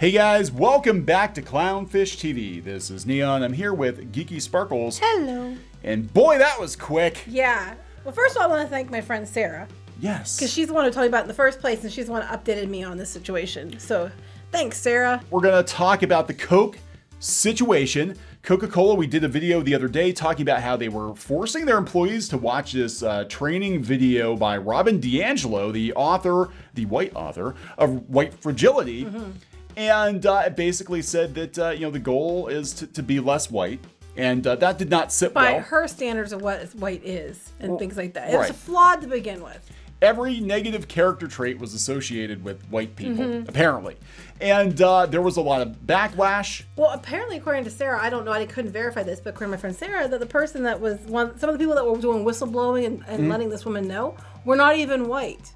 Hey guys, welcome back to Clownfish TV. This is Kneon. I'm here with Geeky Sparkles. Hello. And boy, that was quick. Yeah. Well, first of all, I want to thank my friend Sarah. Yes. Because she's the one who told me about it in the first place, and she's the one who updated me on this situation. So, thanks, Sarah. We're going to talk about the Coke situation. Coca-Cola, we did a video the other day talking about how they were forcing their employees to watch this training video by DiAngelo, the author, the white author of White Fragility. Mm-hmm. And it basically said that, the goal is to be less white. And that did not sit well. By her standards of what white is and things like that. It was flawed to begin with. Every negative character trait was associated with white people, apparently. And there was a lot of backlash. Well, apparently, according to Sarah, I don't know, I couldn't verify this, but according to my friend Sarah, that the person that was some of the people that were doing whistleblowing and letting this woman know were not even white.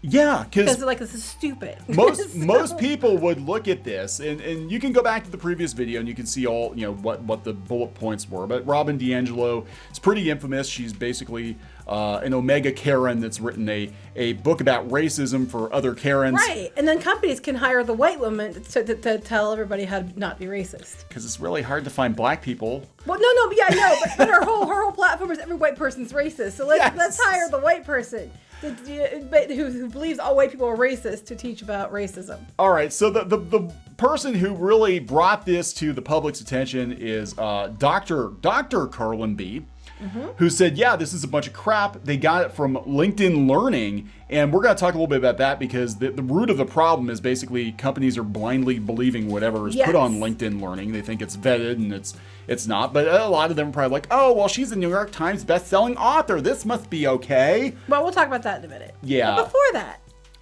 Yeah, because they're like, this is stupid. Most people would look at this, and you can go back to the previous video and you can see all what the bullet points were. But Robin DiAngelo is pretty infamous. She's basically an Omega Karen that's written a book about racism for other Karens. Right, and then companies can hire the white woman to tell everybody how to not be racist. Because it's really hard to find black people. Well, no, but yeah, I know, but her whole platform is every white person's racist. So let's hire the white person who believes all white people are racist to teach about racism. All right, so the person who really brought this to the public's attention is Dr. Carlin B., who said, yeah, this is a bunch of crap. They got it from LinkedIn Learning. And we're going to talk a little bit about that because the root of the problem is basically companies are blindly believing whatever is put on LinkedIn Learning. They think it's vetted and it's not. But a lot of them are probably like, oh, well, she's a New York Times best-selling author. This must be okay. Well, we'll talk about that in a minute. Yeah. But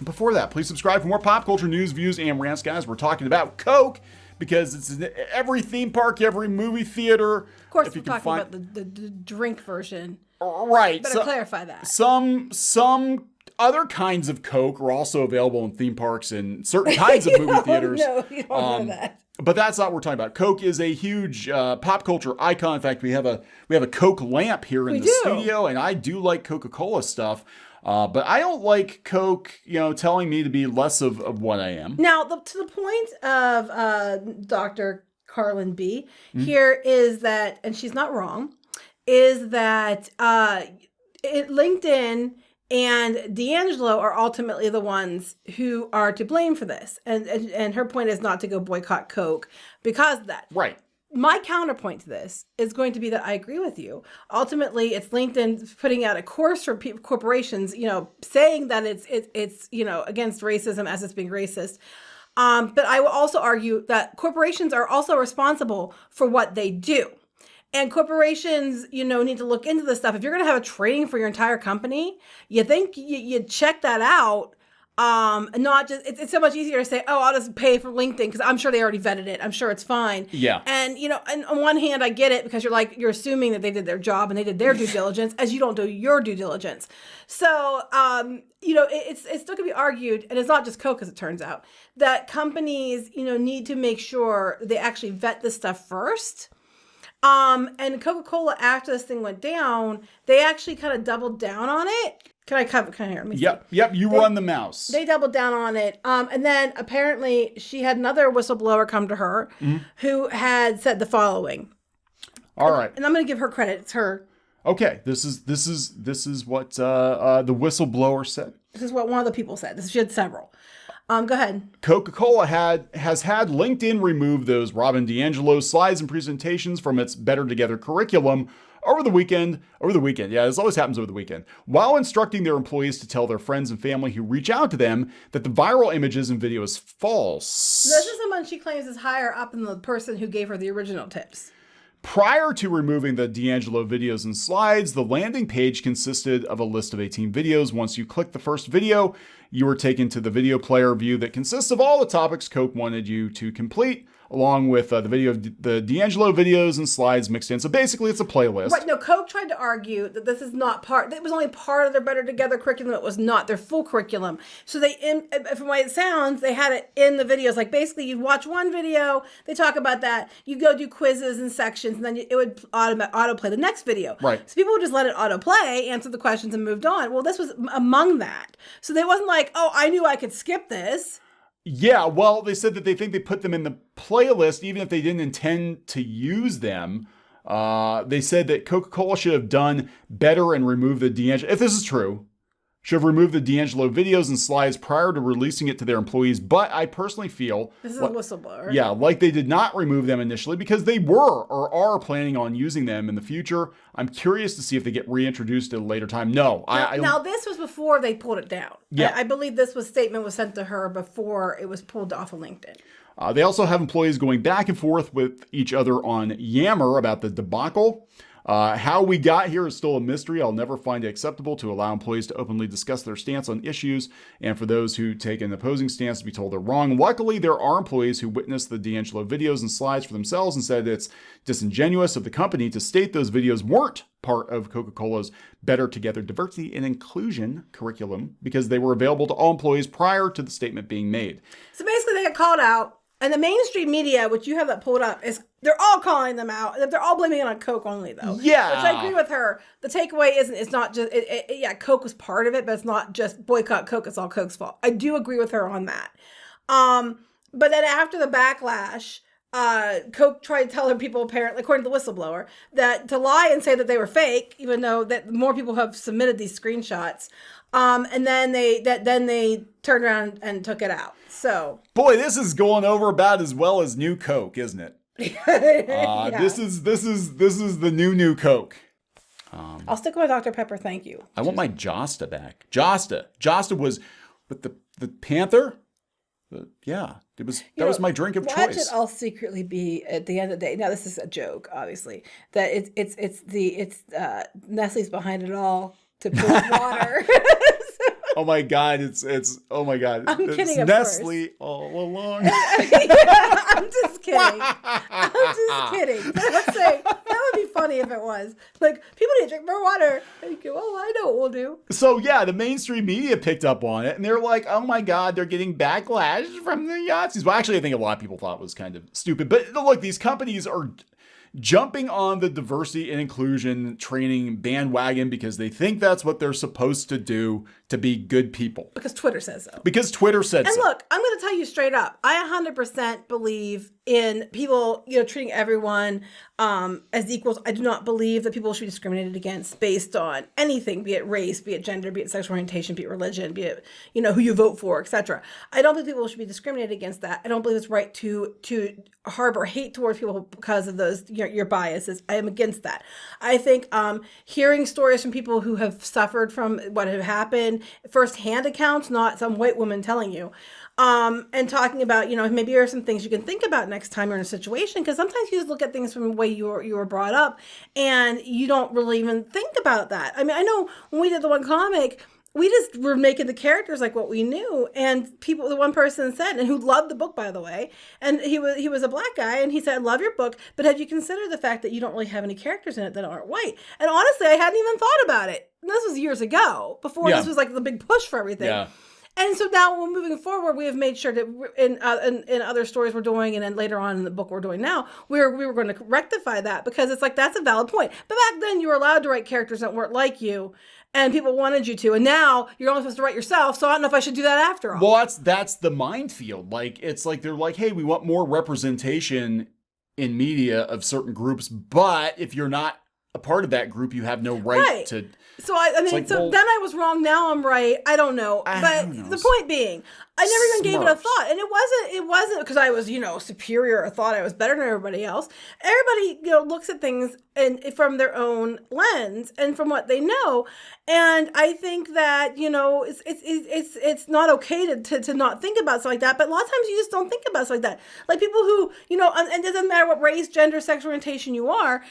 before that, please subscribe for more pop culture news, views, and rants, guys. We're talking about Coke because it's in every theme park, every movie theater. Of course, we're talking about the drink version. Right. Better clarify that. Some other kinds of Coke are also available in theme parks and certain kinds of movie theaters. No, you don't know that. But that's not what we're talking about. Coke is a huge pop culture icon. In fact, we have a Coke lamp here in the studio, and I do like Coca-Cola stuff. But I don't like Coke, telling me to be less of what I am. Now, to the point of Dr. Carlin B. Here is that, and she's not wrong, is that LinkedIn and DiAngelo are ultimately the ones who are to blame for this. And her point is not to go boycott Coke because of that. Right. My counterpoint to this is going to be that I agree with you. Ultimately, it's LinkedIn putting out a course for corporations, saying that it's against racism as it's being racist. But I will also argue that corporations are also responsible for what they do. And corporations, need to look into this stuff. If you're going to have a training for your entire company, you think you check that out. Not just, it's so much easier to say, oh, I'll just pay for LinkedIn because I'm sure they already vetted it. I'm sure it's fine. Yeah. And, and on one hand, I get it because you're assuming that they did their job and they did their due diligence as you don't do your due diligence. So, it's still going to be argued, and it's not just Coke as it turns out, that companies, need to make sure they actually vet this stuff first. And Coca-Cola, after this thing went down, they actually kind of doubled down on it. Can I hear me? Yep. You run the mouse. They doubled down on it. And then apparently she had another whistleblower come to her who had said the following. All right. And I'm going to give her credit. It's her. Okay. This is what the whistleblower said. This is what one of the people said. She had several. Go ahead. Coca-Cola has had LinkedIn remove those Robin DiAngelo slides and presentations from its Better Together curriculum over the weekend. Yeah, this always happens over the weekend. While instructing their employees to tell their friends and family who reach out to them that the viral images and video is false. This is someone she claims is higher up than the person who gave her the original tips. Prior to removing the DiAngelo videos and slides, the landing page consisted of a list of 18 videos. Once you click the first video, you were taken to the video player view that consists of all the topics Coke wanted you to complete, along with the video of the DiAngelo videos and slides mixed in. So basically, it's a playlist. Right. No, Coke tried to argue that this is not part. It was only part of their Better Together curriculum. It was not their full curriculum. So from what it sounds, they had it in the videos. Like basically, you'd watch one video, they talk about that. You go do quizzes and sections, and then it would autoplay the next video. Right. So people would just let it autoplay, answer the questions, and moved on. Well, this was among that. So they wasn't like, oh, I knew I could skip this. Yeah, well, they said that they think they put them in the playlist even if they didn't intend to use them. They said that Coca-Cola should have done better and removed the D'Angelo. If this is true, should have removed the D'Angelo videos and slides prior to releasing it to their employees. But I personally feel this is a whistleblower. Yeah, like they did not remove them initially because they were or are planning on using them in the future. I'm curious to see if they get reintroduced at a later time. No, I don't. Now this was before they pulled it down. Yeah. I believe this statement was sent to her before it was pulled off of LinkedIn. They also have employees going back and forth with each other on Yammer about the debacle. How we got here is still a mystery. I'll never find it acceptable to allow employees to openly discuss their stance on issues, and for those who take an opposing stance to be told they're wrong. Luckily, there are employees who witnessed the D'Angelo videos and slides for themselves and said it's disingenuous of the company to state those videos weren't part of Coca-Cola's Better Together diversity and inclusion curriculum because they were available to all employees prior to the statement being made. So basically, they got called out. And the mainstream media, which you have that pulled up, is they're all calling them out. They're all blaming it on Coke only, though. Yeah. Which I agree with her. The takeaway it's not just, yeah, Coke was part of it, but it's not just boycott Coke. It's all Coke's fault. I do agree with her on that. But then after the backlash, Coke tried to tell her people, apparently, according to the whistleblower, that to lie and say that they were fake, even though that more people have submitted these screenshots. And then they turned around and took it out. So, boy, this is going over about as well as New Coke, isn't it? Yeah. This is the new Coke. I'll stick with my Dr. Pepper, thank you. I want my Josta back. Josta was with the Panther. That was my drink of watch choice. It all secretly be at the end of the day. Now this is a joke, obviously. That it's Nestle's behind it all to pour water. Oh my God! It's oh my God! I'm it's kidding. Nestle all along. I'm just kidding. Let's say that would be funny if it was like people need to drink more water. And you go, oh, I know what we'll do. So yeah, the mainstream media picked up on it, and they're like, oh my God, they're getting backlash from the Yahtzees. Well, actually, I think a lot of people thought it was kind of stupid. But look, these companies are jumping on the diversity and inclusion training bandwagon because they think that's what they're supposed to do to be good people. Because Twitter says so. Because Twitter said so. And look, I'm going to tell you straight up, I 100% believe in people, treating everyone as equals. I do not believe that people should be discriminated against based on anything, be it race, be it gender, be it sexual orientation, be it religion, be it, who you vote for, etc. I don't think people should be discriminated against that. I don't believe it's right to harbor hate towards people because of those, your biases. I am against that. I think hearing stories from people who have suffered from what had happened, first-hand accounts, not some white woman telling you, and talking about, maybe there are some things you can think about next time you're in a situation, because sometimes you just look at things from the way you were brought up, and you don't really even think about that. I mean, I know when we did the one comic, we just were making the characters like what we knew, and the one person said, and who loved the book, by the way, and he was a black guy, and he said, I love your book, but have you considered the fact that you don't really have any characters in it that aren't white? And honestly, I hadn't even thought about it. And this was years ago, before This was like the big push for everything. Yeah. And so now, when moving forward, we have made sure that in other stories we're doing, and then later on in the book we're doing now, we were going to rectify that, because it's like, that's a valid point. But back then, you were allowed to write characters that weren't like you, and people wanted you to, and now you're only supposed to write yourself. So I don't know if I should do that after all. Well, that's the minefield. Like, it's like they're like, hey, we want more representation in media of certain groups, but if you're not a part of that group, you have no right to. So I mean, then I was wrong. Now I'm right. I don't know. But the point being, I never even gave it a thought. And it wasn't because I was, superior or thought I was better than everybody else. Everybody, looks at things from their own lens and from what they know. And I think that, it's not okay to not think about stuff like that. But a lot of times you just don't think about stuff like that. Like people who, and it doesn't matter what race, gender, sexual orientation you are,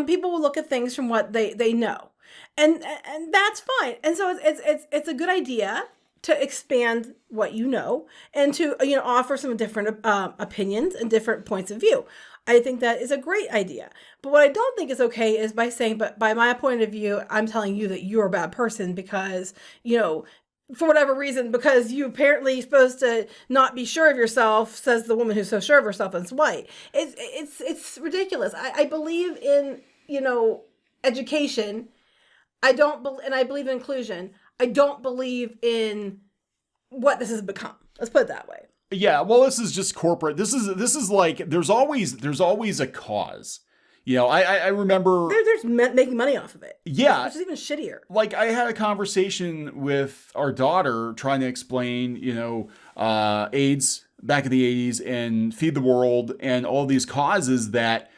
people will look at things from what they know. And that's fine. And so it's a good idea to expand what you know and to offer some different opinions and different points of view. I think that is a great idea. But what I don't think is okay is by saying, but by my point of view, I'm telling you that you're a bad person because, for whatever reason, because you apparently supposed to not be sure of yourself, says the woman who's so sure of herself and is white. It's ridiculous. I believe in, education. I believe in inclusion. I don't believe in what this has become. Let's put it that way. Yeah, well, this is just corporate. This is like there's always a cause. I remember There's making money off of it. Yeah, which is even shittier. Like I had a conversation with our daughter trying to explain, AIDS back in the 80s and Feed the World and all these causes that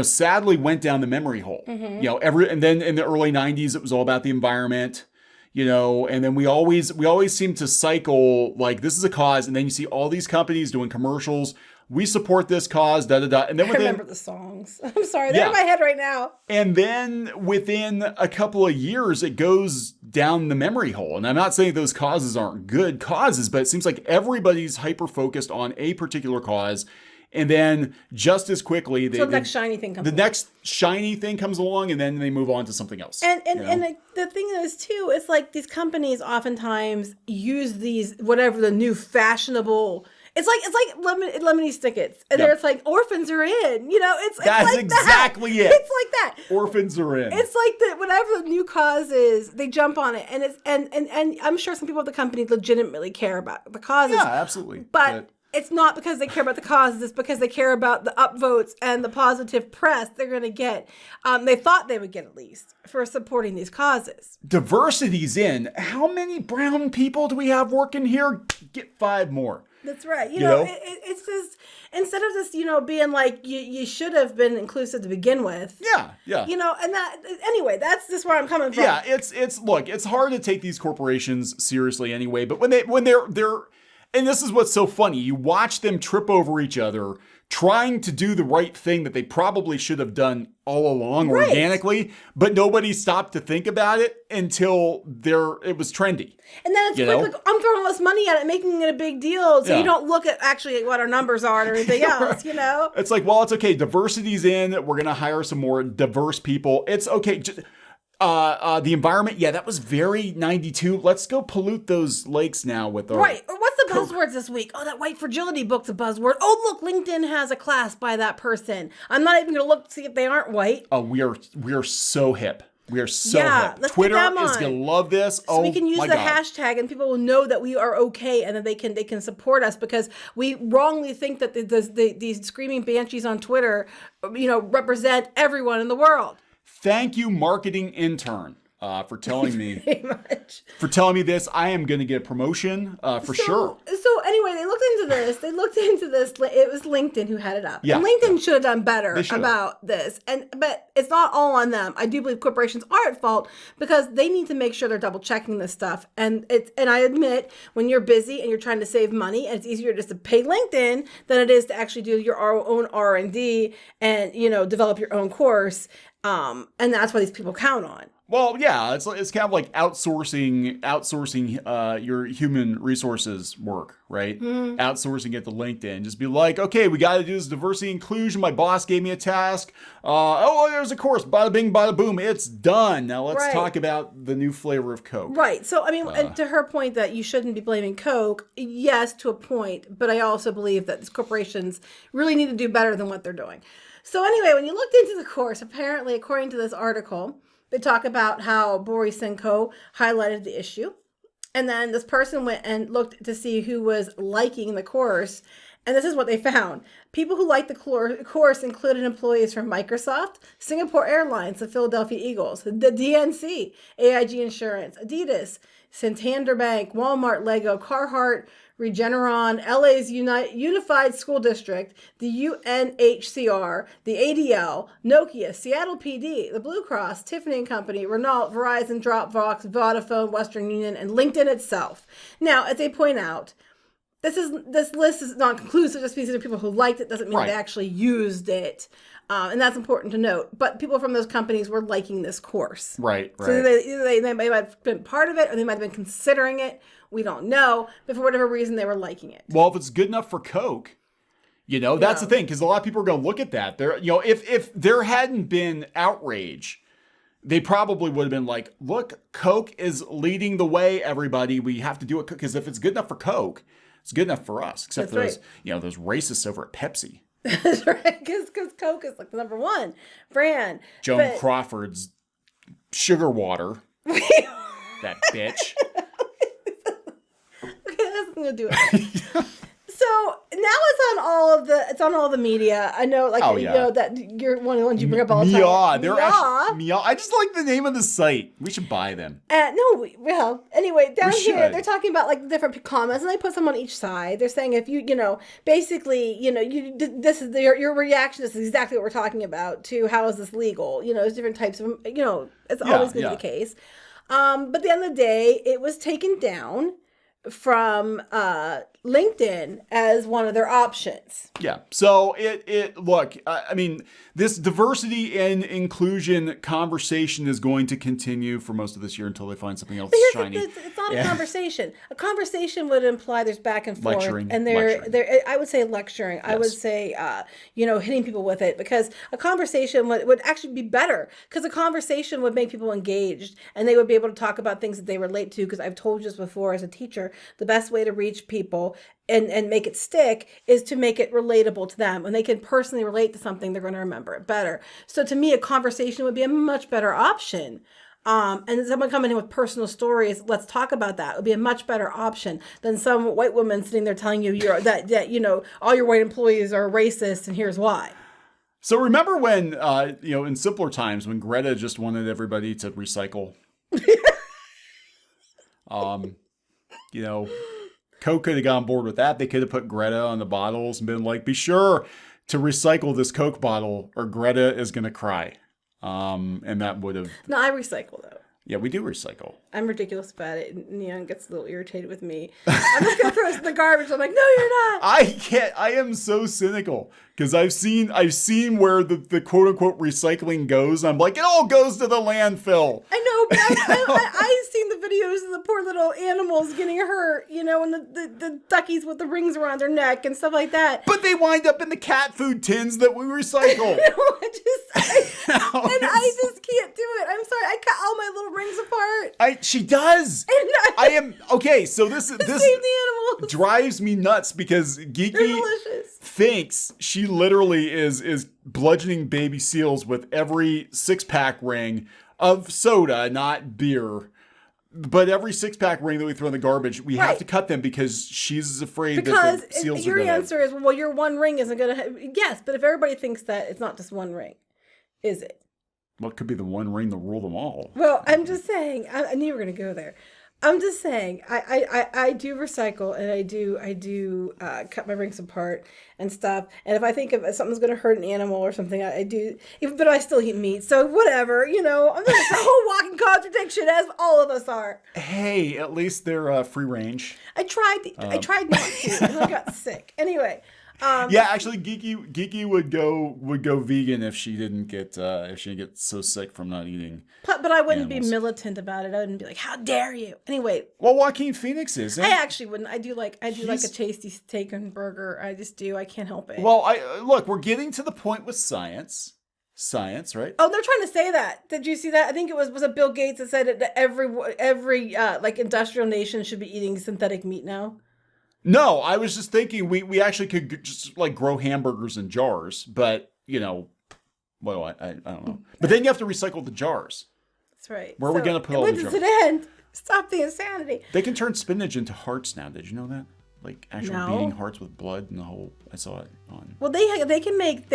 sadly went down the memory hole. And then in the early 90s it was all about the environment. And then we always seem to cycle like this is a cause, and then you see all these companies doing commercials. We support this cause, da da da. And then I remember the songs. I'm sorry, they're in my head right now. And then within a couple of years, it goes down the memory hole. And I'm not saying those causes aren't good causes, but it seems like everybody's hyper focused on a particular cause. And then just as quickly, the next shiny thing comes along, and then they move on to something else. And the thing is too, it's like these companies oftentimes use these whatever the new fashionable. It's like lemony snickets, and it's like orphans are in. That's like exactly that. it. It's like that. Orphans are in. It's like that. Whatever the new cause is, they jump on it, and it's and I'm sure some people at the company legitimately care about the causes. Yeah, absolutely. But it's not because they care about the causes. It's because they care about the upvotes and the positive press they're going to get. They thought they would get at least for supporting these causes. Diversity's in. How many brown people do we have working here? Get 5 more. That's right. It's just, instead of just, being like, you should have been inclusive to begin with. Yeah. And that, anyway, that's just where I'm coming from. Yeah, it's hard to take these corporations seriously anyway, but when they're, and this is what's so funny, you watch them trip over each other, trying to do the right thing that they probably should have done all along organically, but nobody stopped to think about it until it was trendy. And then it's quick, like, I'm throwing all this money at it, making it a big deal, so you don't look at actually what our numbers are or anything else, It's like, well, it's okay. Diversity's in. We're going to hire some more diverse people. It's okay. The environment, that was very 92. Let's go pollute those lakes now with our... Right. Or what's the buzzwords this week? Oh, that white fragility book's a buzzword. Oh, look, LinkedIn has a class by that person. I'm not even going to look to see if they aren't white. Oh, we are so hip. We are so hip. Let's Twitter get them on. is going to love this. So we can use the hashtag, and people will know that we are okay, and that they can support us, because we wrongly think that these screaming banshees on Twitter, represent everyone in the world. Thank you, marketing intern, for telling me this. I am going to get a promotion for sure. So anyway, they looked into this. It was LinkedIn who had it up. Yeah, and LinkedIn should have done better about this. But it's not all on them. I do believe corporations are at fault, because they need to make sure they're double checking this stuff. And I admit, when you're busy and you're trying to save money, and it's easier just to pay LinkedIn than it is to actually do your own R&D and develop your own course. And that's what these people count on. Well, yeah, it's kind of like outsourcing your human resources work, right? Mm-hmm. Outsourcing it to LinkedIn. Just be like, okay, we got to do this diversity inclusion. My boss gave me a task. There's a course. Bada bing, bada boom. It's done. Now let's talk about the new flavor of Coke. Right. So, I mean, and to her point that you shouldn't be blaming Coke, yes, to a point. But I also believe that these corporations really need to do better than what they're doing. So anyway, when you looked into the course, apparently, according to this article, they talk about how Boris and Co. highlighted the issue. And then this person went and looked to see who was liking the course. And this is what they found. People who liked the course included employees from Microsoft, Singapore Airlines, the Philadelphia Eagles, the DNC, AIG Insurance, Adidas, Santander Bank, Walmart, Lego, Carhartt, Regeneron, LA's Unified School District, the UNHCR, the ADL, Nokia, Seattle PD, the Blue Cross, Tiffany & Company, Renault, Verizon, Dropbox, Vodafone, Western Union, and LinkedIn itself. Now, as they point out, this list is not conclusive. Just because there are people who liked it doesn't mean they actually used it. And that's important to note. But people from those companies were liking this course. Right. So they might have been part of it, or they might have been considering it. We don't know. But for whatever reason, they were liking it. Well, if it's good enough for Coke, that's the thing. Because a lot of people are going to look at that. If there hadn't been outrage, they probably would have been like, look, Coke is leading the way, everybody. We have to do it. Because if it's good enough for Coke, it's good enough for us. Except for those racists over at Pepsi. That's right, because Coke is like the number one brand. Joan Crawford's sugar water. That bitch. has nothing to do with it. So now it's on all the media. I know, like, you know, that you're one of the ones you bring up all the time. They're actually Meow. I just like the name of the site. We should buy them. Well, anyway, down here they're talking about like different comments, and they put some on each side. They're saying if you know, basically, you know, this is your reaction. This is exactly what we're talking about. To how is this legal? You know, there's different types of, you know, it's always going to be the case. But at the end of the day, it was taken down from LinkedIn as one of their options. Yeah. So look, I mean, this diversity and inclusion conversation is going to continue for most of this year until they find something else shiny. It's not a conversation. A conversation would imply there's back and forth. Lecturing. And I would say lecturing. Yes. I would say, you know, hitting people with it, because a conversation would actually be better, because a conversation would make people engaged and they would be able to talk about things that they relate to. Because I've told you this before, as a teacher, the best way to reach people and make it stick is to make it relatable to them. When they can personally relate to something, they're going to remember it better. So to me, a conversation would be a much better option. And someone coming in with personal stories, let's talk about that, would be a much better option than some white woman sitting there telling you that you know, all your white employees are racist and here's why. So remember when, you know, in simpler times when Greta just wanted everybody to recycle? You know, Coke could have gone on board with that. They could have put Greta on the bottles and been like, be sure to recycle this Coke bottle or Greta is going to cry. And that would have... No, I recycle, though. Yeah, we do recycle. I'm ridiculous about it. Kneon gets a little irritated with me. I'm just going to throw this in the garbage. I'm like, no, you're not. I can't. I am so cynical because I've seen where the quote unquote recycling goes. I'm like, it all goes to the landfill. I know, but I've seen the videos of the poor little animals getting hurt, you know, and the duckies with the rings around their neck and stuff like that. But they wind up in the cat food tins that we recycle. I just can't do it. I'm sorry. I cut all my little rings apart. She does. I am okay. So this save the animals. Drives me nuts because Geeky thinks she literally is bludgeoning baby seals with every 6-pack ring of soda, not beer. But every 6-pack ring that we throw in the garbage, we have to cut them because she's afraid that the seals are going to... Your answer is, well, your one ring isn't going to... Yes, but if everybody thinks that, it's not just one ring, is it? Well, it could be the one ring to rule them all. Well, I'm just saying, I knew you were going to go there. I'm just saying, I do recycle, and I do cut my rings apart and stuff. And if I think if something's going to hurt an animal or something, I do. But I still eat meat, so whatever, you know. I'm just a whole walking contradiction, as all of us are. Hey, at least they're free range. I tried not to, and I got sick. Anyway. Yeah, actually, Geeky would go vegan if she didn't get so sick from not eating. But I wouldn't be militant about it. I wouldn't be like, "How dare you?" Anyway. Well, Joaquin Phoenix is. I actually wouldn't. I do like a tasty steak and burger. I just do. I can't help it. Well, look, we're getting to the point with science. Science, right? Oh, they're trying to say that. Did you see that? I think it was it Bill Gates that said that every like industrial nation should be eating synthetic meat now. No, I was just thinking we actually could just like grow hamburgers in jars, but you know, well, I don't know. But then you have to recycle the jars. That's right. Where are we going to put all the jars? When does it end? Stop the insanity. They can turn spinach into hearts now. Did you know that? Like actual beating hearts with blood and the whole. I saw it on. Well, they can make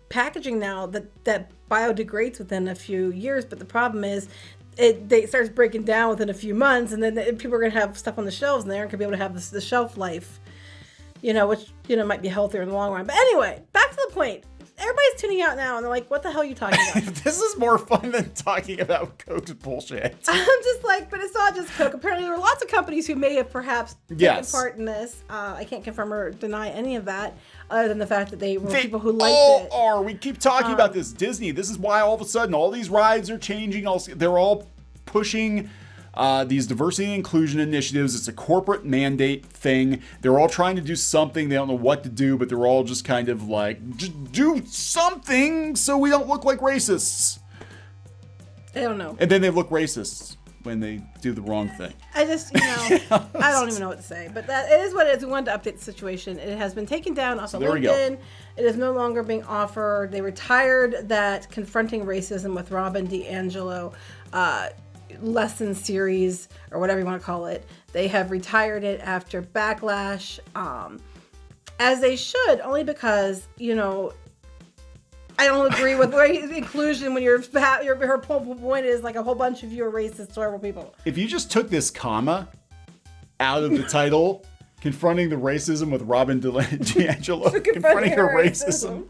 packaging now that biodegrades within a few years, but the problem is. It starts breaking down within a few months, and then people are going to have stuff on the shelves, and they aren't going to be able to have the shelf life, you know, which, you know, might be healthier in the long run. But anyway, back to the point. Everybody's tuning out now, and they're like, what the hell are you talking about? This is more fun than talking about Coke's bullshit. I'm just like, but it's not just Coke. Apparently, there are lots of companies who may have perhaps taken part in this. I can't confirm or deny any of that, other than the fact that they were people who liked it. They all are. We keep talking about this. Disney, this is why all of a sudden all these rides are changing. They're all pushing these diversity and inclusion initiatives. It's a corporate mandate thing. They're all trying to do something. They don't know what to do, but they're all just kind of like, just do something so we don't look like racists. I don't know. And then they look racists when they do the wrong thing. I just, you know, I don't even know what to say. But that it is what it is. We wanted to update the situation. It has been taken down off of LinkedIn. It is no longer being offered. They retired that confronting racism with Rob and DiAngelo lesson series or whatever you want to call it. They have retired it after Backlash, as they should, only because, you know, I don't agree with inclusion when her point is like a whole bunch of you are racist, horrible people. If you just took this comma out of the title, confronting the racism with Robin DiAngelo, confronting her racism.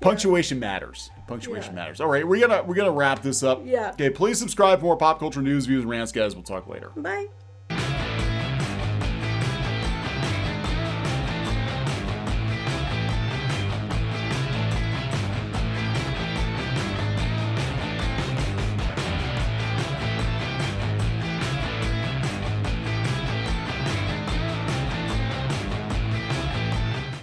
Punctuation matters. Punctuation matters. All right, we're gonna wrap this up. Yeah. Okay, please subscribe for more pop culture news, views, and rants, guys. We'll talk later. Bye.